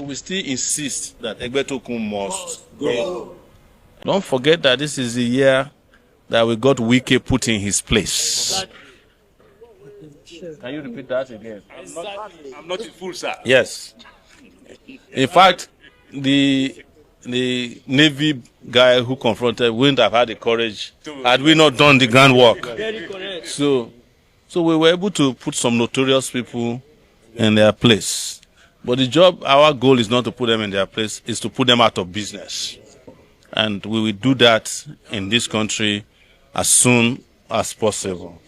we still insist that Egbetokun must go. Don't forget that this is the year that we got Wike put in his place. Can you repeat that again? I'm not in full, sir. Yes. In fact, the Navy guy who confronted wouldn't have had the courage had we not done the groundwork. Very correct. So we were able to put some notorious people in their place. But the job, our goal is not to put them in their place, is to put them out of business. And we will do that in this country as soon as possible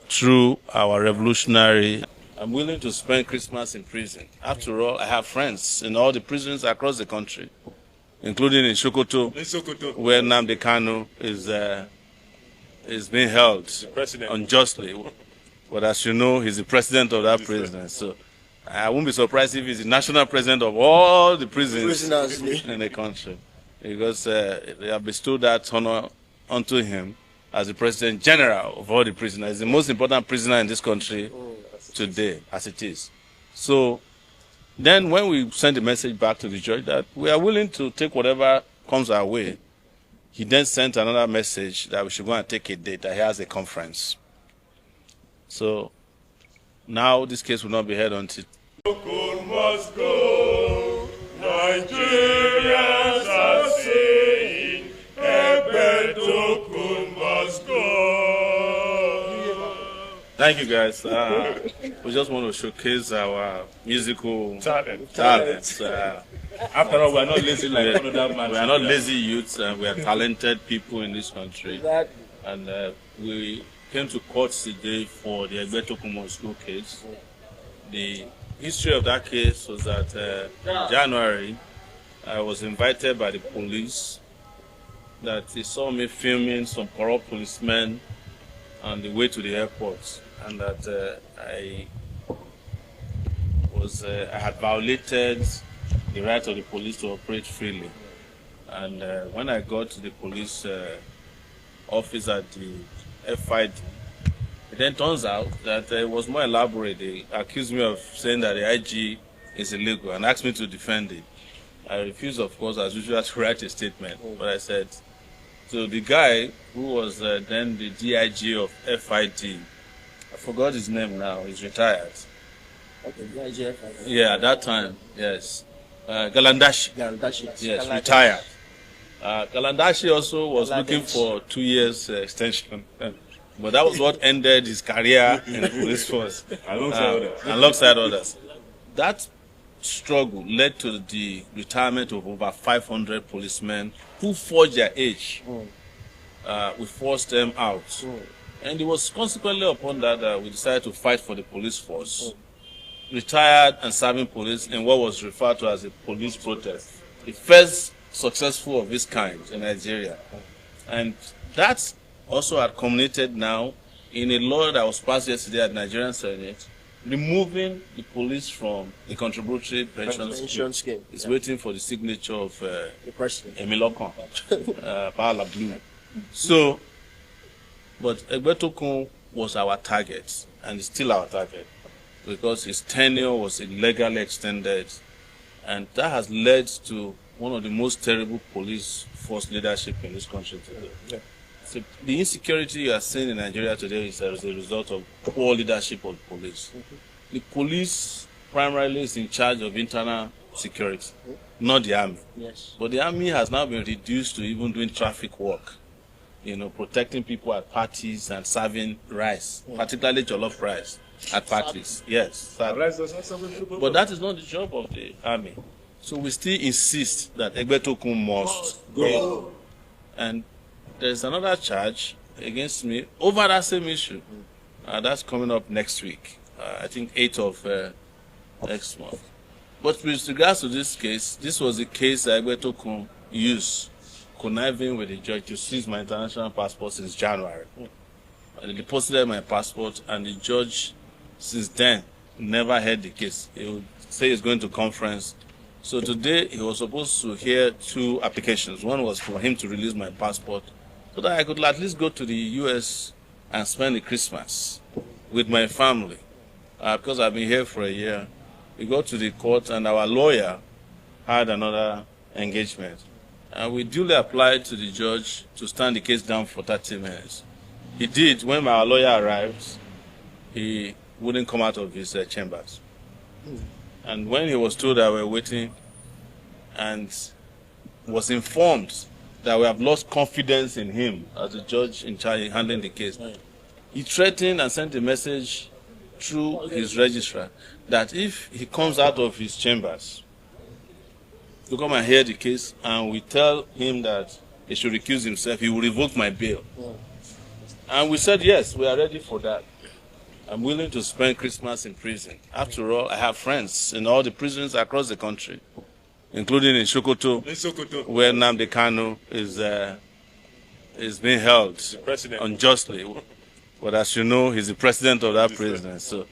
through our revolutionary. I'm willing to spend Christmas in prison. After all, I have friends in all the prisons across the country, including in Sokoto, where Nnamdi Kanu is being held unjustly. But as you know, he's the president of that prison. So I won't be surprised if he's the national president of all the prisons in the country, because they have bestowed that honor onto him as the president general of all the prisoners. He's the most important prisoner in this country today, as it is. So then when we sent the message back to the judge that we are willing to take whatever comes our way, he then sent another message that we should go and take a date, that he has a conference. So now this case will not be heard until Must go. Nigerians are saying Egbetokun must go. Thank you, guys. We just want to showcase our musical talents. After all, we are not lazy like another man. We are not lazy youths, and we are talented people in this country. And we came to court today for the Egbetokun must go case. The history of that case was that in January, I was invited by the police that they saw me filming some corrupt policemen on the way to the airport, and that I had violated the right of the police to operate freely. And when I got to the police office at the FID, it then turns out that it was more elaborate. They accused me of saying that the IG is illegal and asked me to defend it. I refused, of course, as usual, to write a statement. But I said, so the guy who was then the DIG of FID, I forgot his name now, he's retired. Okay, DIG. Yeah, at that time, yes. Galandashi. Yes, Galandashi. Retired. Galandashi also was looking for 2 years extension. But that was what ended his career in the police force, alongside others. That struggle led to the retirement of over 500 policemen who forged their age. We forced them out. And it was consequently upon that we decided to fight for the police force. Retired and serving police in what was referred to as a police protest. The first successful of its kind in Nigeria. And that's also had culminated now in a law that was passed yesterday at the Nigerian Senate, removing the police from the contributory pension scheme. It's waiting for the signature of the president, Emilokon, Pahala Blue. So, but Egbetokun was our target, and it's still our target, because his tenure was illegally extended, and that has led to one of the most terrible police force leadership in this country today. Yeah. So the insecurity you are seeing in Nigeria today is as a result of poor leadership of the police. The police primarily is in charge of internal security, not the army. Yes. But the army has now been reduced to even doing traffic work, protecting people at parties and serving rice, particularly jollof rice at parties. Yes. But that is not the job of the army. So we still insist that Egbetokun must go. And there's another charge against me over that same issue. That's coming up next week. I think 8th of next month. But with regards to this case, this was the case that Egbetokun used, conniving with the judge to seize my international passport since January. They deposited my passport, and the judge, since then, never heard the case. He would say he's going to conference. So today, he was supposed to hear 2 applications. One was for him to release my passport, so that I could at least go to the U.S. and spend the Christmas with my family. Because I've been here for a year. We got to the court, and our lawyer had another engagement. And we duly applied to the judge to stand the case down for 30 minutes. He did. When our lawyer arrived, he wouldn't come out of his chambers. And when he was told that we were waiting and was informed that we have lost confidence in him as the judge in charge in handling the case, he threatened and sent a message through his registrar that if he comes out of his chambers to come and hear the case and we tell him that he should recuse himself, he will revoke my bail. And we said, yes, we are ready for that. I'm willing to spend Christmas in prison. After all, I have friends in all the prisons across the country, including in Sokoto, where Nnamdi Kanu is being held unjustly. But as you know, he's the president of that prison. So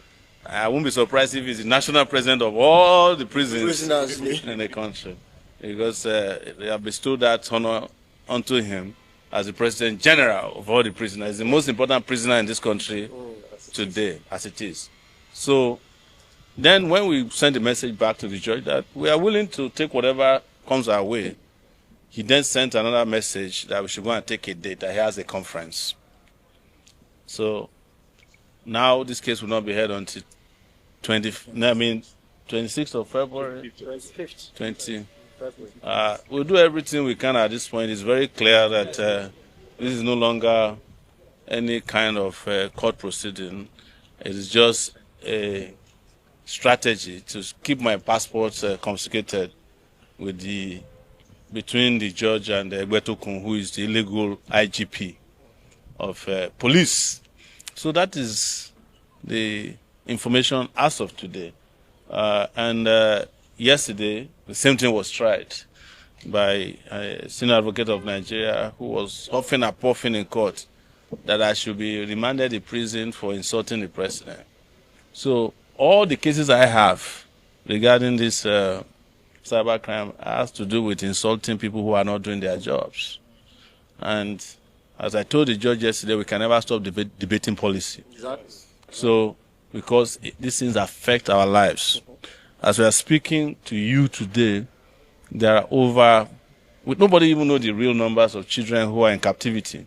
I won't be surprised if he's the national president of all the prisons in the country, because they have bestowed that honor unto him as the president general of all the prisoners. He's the most important prisoner in this country today, as it is. So then when we sent a message back to the judge that we are willing to take whatever comes our way, he then sent another message that we should go and take a date, that he has a conference. So now this case will not be heard until 26th of February. 25th. 20. We'll do everything we can at this point. It's very clear that this is no longer any kind of court proceeding. It is just a strategy to keep my passport confiscated between the judge and Egbetokun, who is the illegal IGP of police. So that is the information as of today. Yesterday, the same thing was tried by a senior advocate of Nigeria who was huffing and puffing in court that I should be remanded in prison for insulting the president. So all the cases I have regarding this cybercrime has to do with insulting people who are not doing their jobs. And as I told the judge yesterday, we can never stop debating policy. Exactly. So, because these things affect our lives. As we are speaking to you today, there are nobody even know the real numbers of children who are in captivity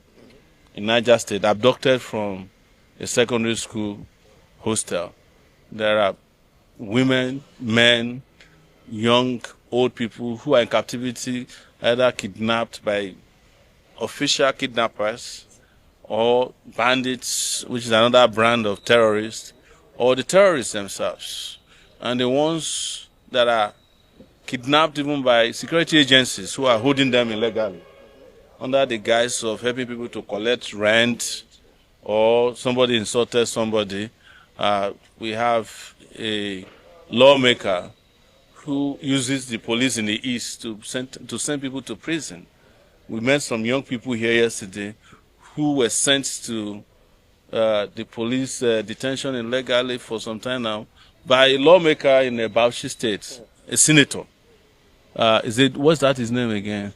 in Niger State, abducted from a secondary school hostel. There are women, men, young, old people who are in captivity, either kidnapped by official kidnappers or bandits, which is another brand of terrorists, or the terrorists themselves. And the ones that are kidnapped even by security agencies who are holding them illegally under the guise of helping people to collect rent, or somebody insulted somebody. We have a lawmaker who uses the police in the East to send people to prison. We met some young people here yesterday who were sent to the police detention illegally for some time now by a lawmaker in Bauchi State, a senator. What's that his name again?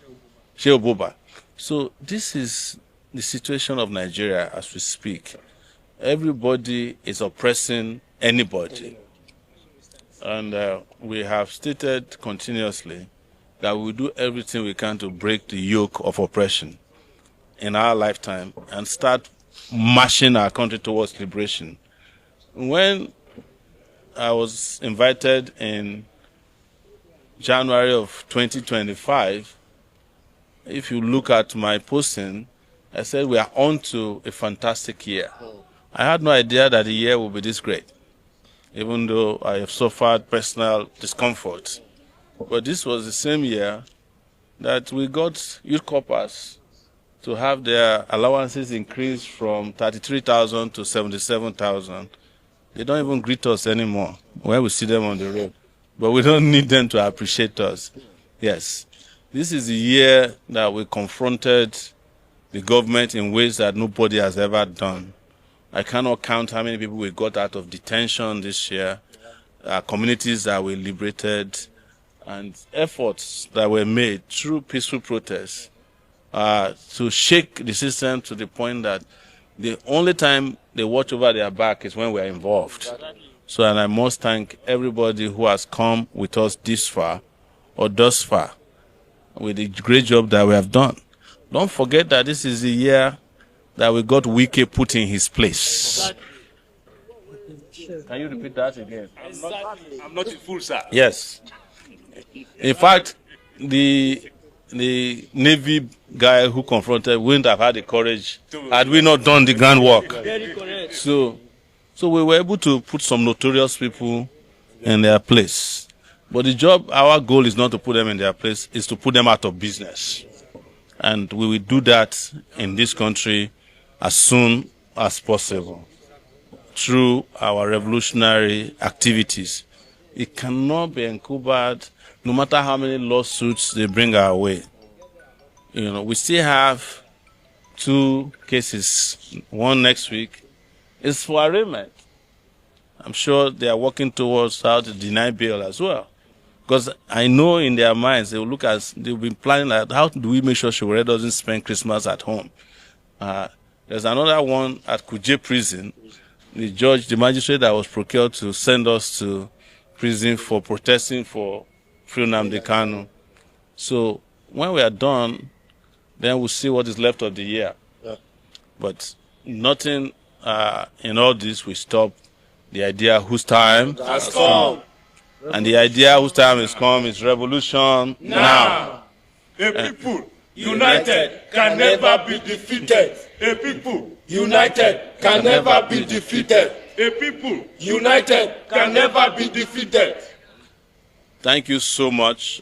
Shehu Boba. So this is the situation of Nigeria as we speak. Everybody is oppressing anybody. And we have stated continuously that we will do everything we can to break the yoke of oppression in our lifetime and start marching our country towards liberation. When I was invited in January of 2025, if you look at my posting, I said we are on to a fantastic year. I had no idea that the year would be this great, even though I have suffered personal discomfort. But this was the same year that we got youth corpers to have their allowances increased from 33,000 to 77,000. They don't even greet us anymore when we see them on the road. But we don't need them to appreciate us. Yes, this is the year that we confronted the government in ways that nobody has ever done. I cannot count how many people we got out of detention this year, communities that were liberated, and efforts that were made through peaceful protests to shake the system to the point that the only time they watch over their back is when we are involved. So, and I must thank everybody who has come with us this far or thus far with the great job that we have done. Don't forget that this is the year that we got Wike put in his place. Can you repeat that again? I'm not in full, sir. Yes. In fact, the Navy guy who confronted wouldn't have had the courage had we not done the groundwork. Very correct. So we were able to put some notorious people in their place. But the job, our goal is not to put them in their place, is to put them out of business. And we will do that in this country as soon as possible through our revolutionary activities. It cannot be encumbered no matter how many lawsuits they bring our way. You know, we still have 2 cases, one next week. It's for arraignment. I'm sure they are working towards how to deny bail as well. Because I know in their minds, they'll be planning at how do we make sure Sowore doesn't spend Christmas at home. There's another one at Kuje prison. The magistrate that was procured to send us to prison for protesting for free Nnamdi Kanu. So when we are done, then we'll see what is left of the year. Yeah. But nothing in all this will stop the idea whose time has come. And the idea whose time has come is revolution now. A people united can never be defeated. A people united can never be defeated. A people united can never be defeated. Thank you so much.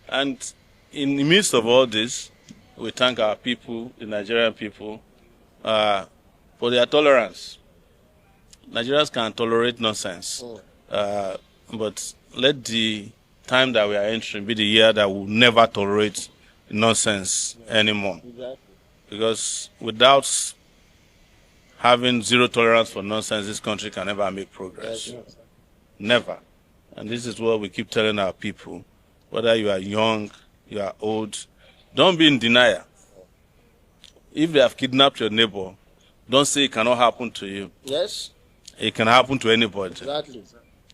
And in the midst of all this, we thank our people, the Nigerian people, for their tolerance. Nigerians can tolerate nonsense. But let the time that we are entering be the year that we'll never tolerate nonsense anymore. Because without having zero tolerance for nonsense, this country can never make progress. Never. And this is what we keep telling our people. Whether you are young, you are old, don't be in denial. If they have kidnapped your neighbor, don't say it cannot happen to you. Yes. It can happen to anybody. Exactly.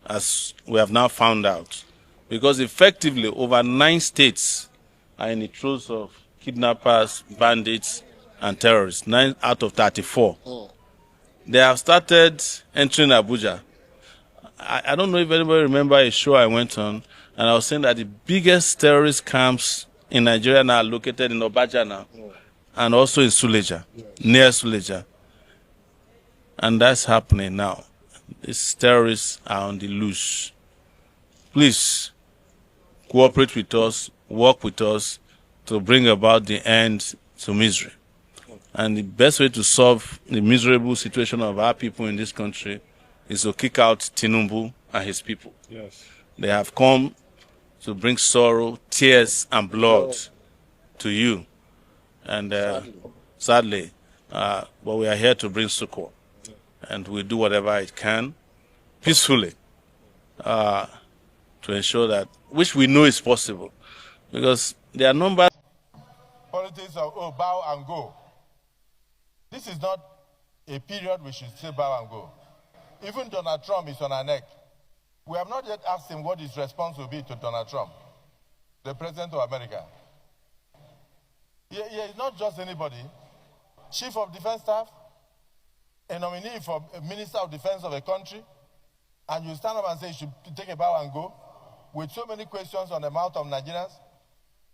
As we have now found out. Because effectively, over 9 states are in the throes of kidnappers, bandits, and terrorists. 9 out of 34. They have started entering Abuja. I don't know if anybody remember a show I went on, and I was saying that the biggest terrorist camps in Nigeria now are located in Obaja now, and also in Suleja, near Suleja. And that's happening now. These terrorists are on the loose. Please cooperate with us, work with us to bring about the end to misery. And the best way to solve the miserable situation of our people in this country is to kick out Tinubu and his people. Yes. They have come to bring sorrow, tears, and blood to you. And sadly, but we are here to bring succor. And we'll do whatever it can, peacefully, to ensure that, which we know is possible. Because there are numbers. Politics of, bow and go. This is not a period we should say bow and go. Even Donald Trump is on our neck. We have not yet asked him what his response will be to Donald Trump, the President of America. He is not just anybody. Chief of Defense Staff, a nominee for a Minister of Defense of a country, and you stand up and say you should take a bow and go, with so many questions on the mouth of Nigerians,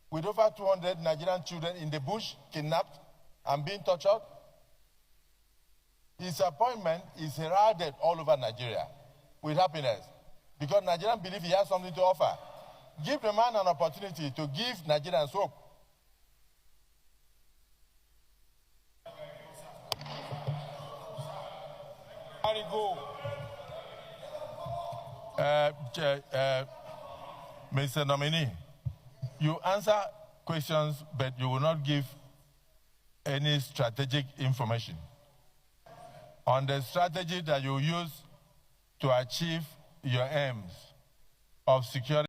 with over 200 Nigerian children in the bush, kidnapped and being tortured. His appointment is heralded all over Nigeria with happiness, because Nigerians believe he has something to offer. Give the man an opportunity to give Nigerians hope. Mr. Nominee, you answer questions, but you will not give any strategic information on the strategy that you use to achieve your aims of security.